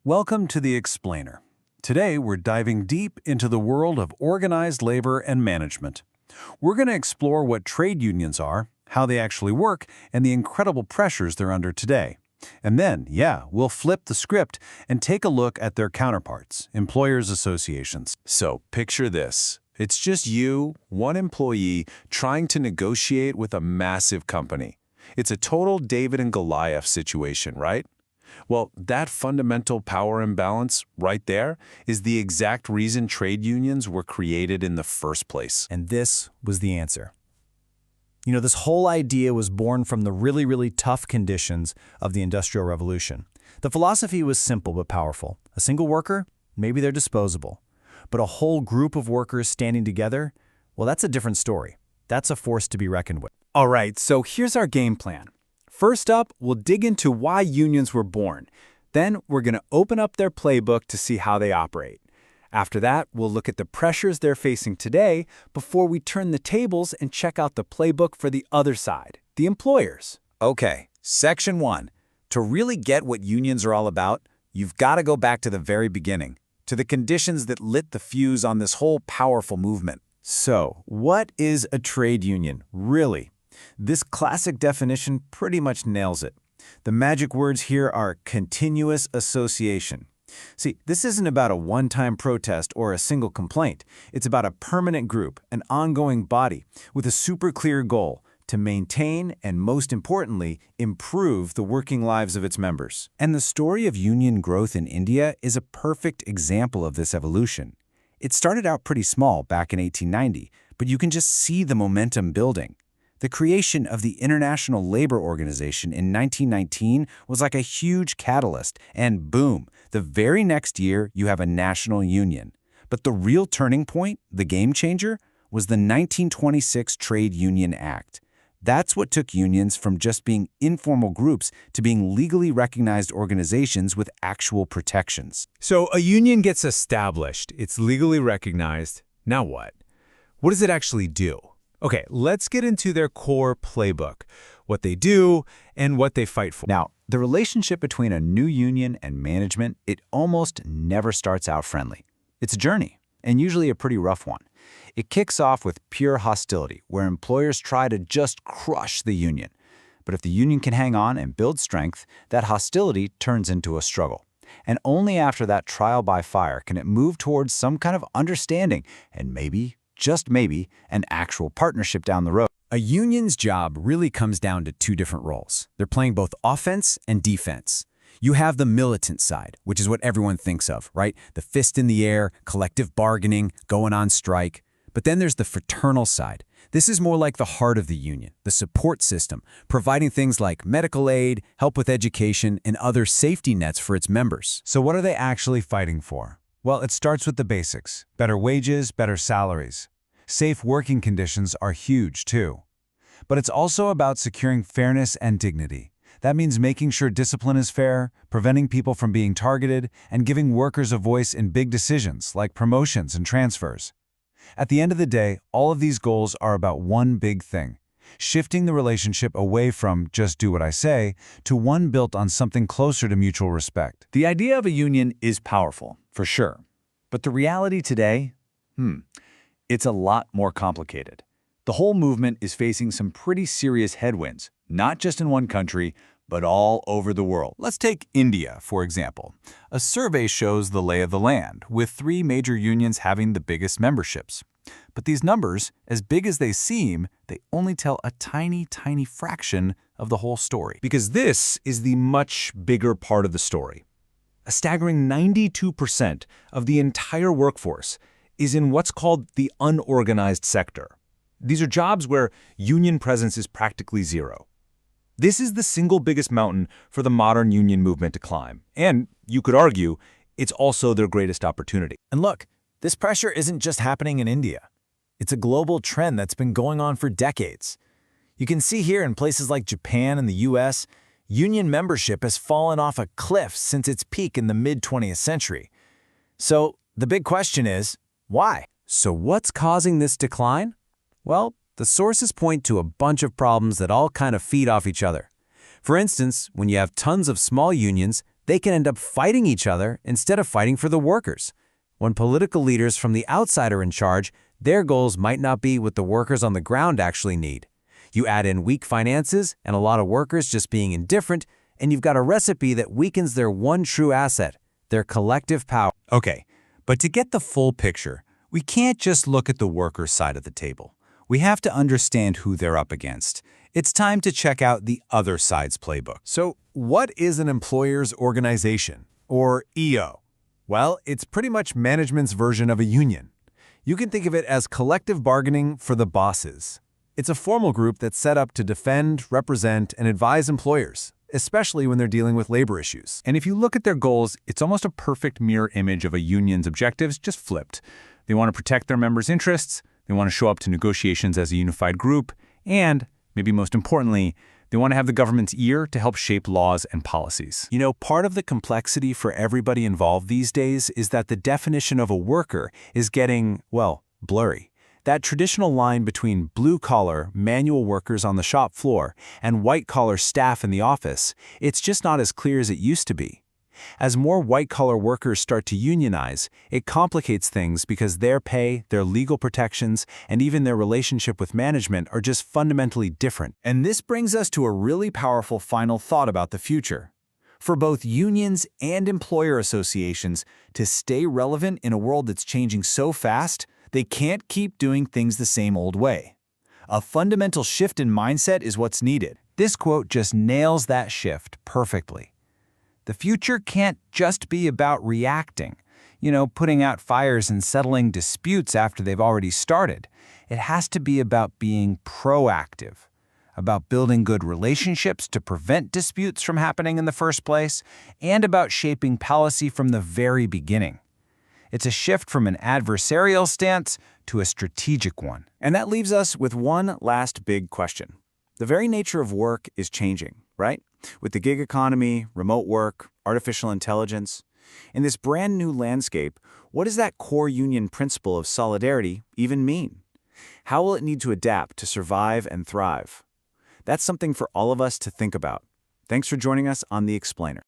Welcome to The Explainer. Today, we're diving deep into the world of organized labor and management. We're going to explore what trade unions are, how they actually work, and the incredible pressures they're under today. And then, we'll flip the script and take a look at their counterparts, employers' associations. So picture this. It's just you, one employee, trying to negotiate with a massive company. It's a total David and Goliath situation, right? Well, that fundamental power imbalance right there is the exact reason trade unions were created in the first place. And this was the answer. This whole idea was born from the really tough conditions of the Industrial Revolution. The philosophy was simple but powerful. A single worker, maybe they're disposable. But a whole group of workers standing together, well, that's a different story. That's a force to be reckoned with. All right, so here's our game plan. First up, we'll dig into why unions were born. Then we're going to open up their playbook to see how they operate. After that, we'll look at the pressures they're facing today before we turn the tables and check out the playbook for the other side, the employers. Okay, Section 1. To really get what unions are all about, you've got to go back to the very beginning, to the conditions that lit the fuse on this whole powerful movement. So, what is a trade union, really? This classic definition pretty much nails it. The magic words here are continuous association. See, this isn't about a one-time protest or a single complaint. It's about a permanent group, an ongoing body, with a super clear goal to maintain and, most importantly, improve the working lives of its members. And the story of union growth in India is a perfect example of this evolution. It started out pretty small back in 1890, but you can just see the momentum building. The creation of the International Labor Organization in 1919 was like a huge catalyst, and boom, the very next year you have a national union. But the real turning point, the game changer, was the 1926 Trade Union Act. That's what took unions from just being informal groups to being legally recognized organizations with actual protections. So a union gets established, it's legally recognized. Now what? What does it actually do? Okay, let's get into their core playbook, what they do and what they fight for. Now, the relationship between a new union and management, it almost never starts out friendly. It's a journey, and usually a pretty rough one. It kicks off with pure hostility, where employers try to just crush the union. But if the union can hang on and build strength, that hostility turns into a struggle. And only after that trial by fire can it move towards some kind of understanding and maybe, just maybe, an actual partnership down the road. A union's job really comes down to two different roles. They're playing both offense and defense. You have the militant side, which is what everyone thinks of, right? The fist in the air, collective bargaining, going on strike. But then there's the fraternal side. This is more like the heart of the union, the support system, providing things like medical aid, help with education, and other safety nets for its members. So what are they actually fighting for? Well, it starts with the basics. Better wages, better salaries. Safe working conditions are huge, too. But it's also about securing fairness and dignity. That means making sure discipline is fair, preventing people from being targeted, and giving workers a voice in big decisions like promotions and transfers. At the end of the day, all of these goals are about one big thing: shifting the relationship away from just do what I say to one built on something closer to mutual respect. The idea of a union is powerful, for sure. But the reality today, it's a lot more complicated. The whole movement is facing some pretty serious headwinds, not just in one country, but all over the world. Let's take India, for example. A survey shows the lay of the land, with 3 major unions having the biggest memberships. But these numbers, as big as they seem, they only tell a tiny fraction of the whole story. Because this is the much bigger part of the story. A staggering 92% of the entire workforce is in what's called the unorganized sector. These are jobs where union presence is practically zero. This is the single biggest mountain for the modern union movement to climb. And you could argue, it's also their greatest opportunity. And look, this pressure isn't just happening in India. It's a global trend that's been going on for decades. You can see here in places like Japan and the US, union membership has fallen off a cliff since its peak in the mid-20th century. So the big question is, why? So what's causing this decline? Well, the sources point to a bunch of problems that all kind of feed off each other. For instance, when you have tons of small unions, they can end up fighting each other instead of fighting for the workers. When political leaders from the outside are in charge, their goals might not be what the workers on the ground actually need. You add in weak finances and a lot of workers just being indifferent, and you've got a recipe that weakens their one true asset, their collective power. Okay, but to get the full picture, we can't just look at the workers' side of the table. We have to understand who they're up against. It's time to check out the other side's playbook. So, what is an employer's organization, or EO? Well, it's pretty much management's version of a union. You can think of it as collective bargaining for the bosses. It's a formal group that's set up to defend, represent, and advise employers, especially when they're dealing with labor issues. And if you look at their goals, it's almost a perfect mirror image of a union's objectives, just flipped. They want to protect their members' interests, they want to show up to negotiations as a unified group, and, maybe most importantly, they want to have the government's ear to help shape laws and policies. You know, part of the complexity for everybody involved these days is that the definition of a worker is getting, well, blurry. That traditional line between blue-collar, manual workers on the shop floor and white-collar staff in the office, it's just not as clear as it used to be. As more white-collar workers start to unionize, it complicates things because their pay, their legal protections, and even their relationship with management are just fundamentally different. And this brings us to a really powerful final thought about the future. For both unions and employer associations to stay relevant in a world that's changing so fast, they can't keep doing things the same old way. A fundamental shift in mindset is what's needed. This quote just nails that shift perfectly. The future can't just be about reacting, putting out fires and settling disputes after they've already started. It has to be about being proactive, about building good relationships to prevent disputes from happening in the first place, and about shaping policy from the very beginning. It's a shift from an adversarial stance to a strategic one. And that leaves us with one last big question. The very nature of work is changing, right? With the gig economy, remote work, artificial intelligence. In this brand new landscape, what does that core union principle of solidarity even mean? How will it need to adapt to survive and thrive? That's something for all of us to think about. Thanks for joining us on The Explainer.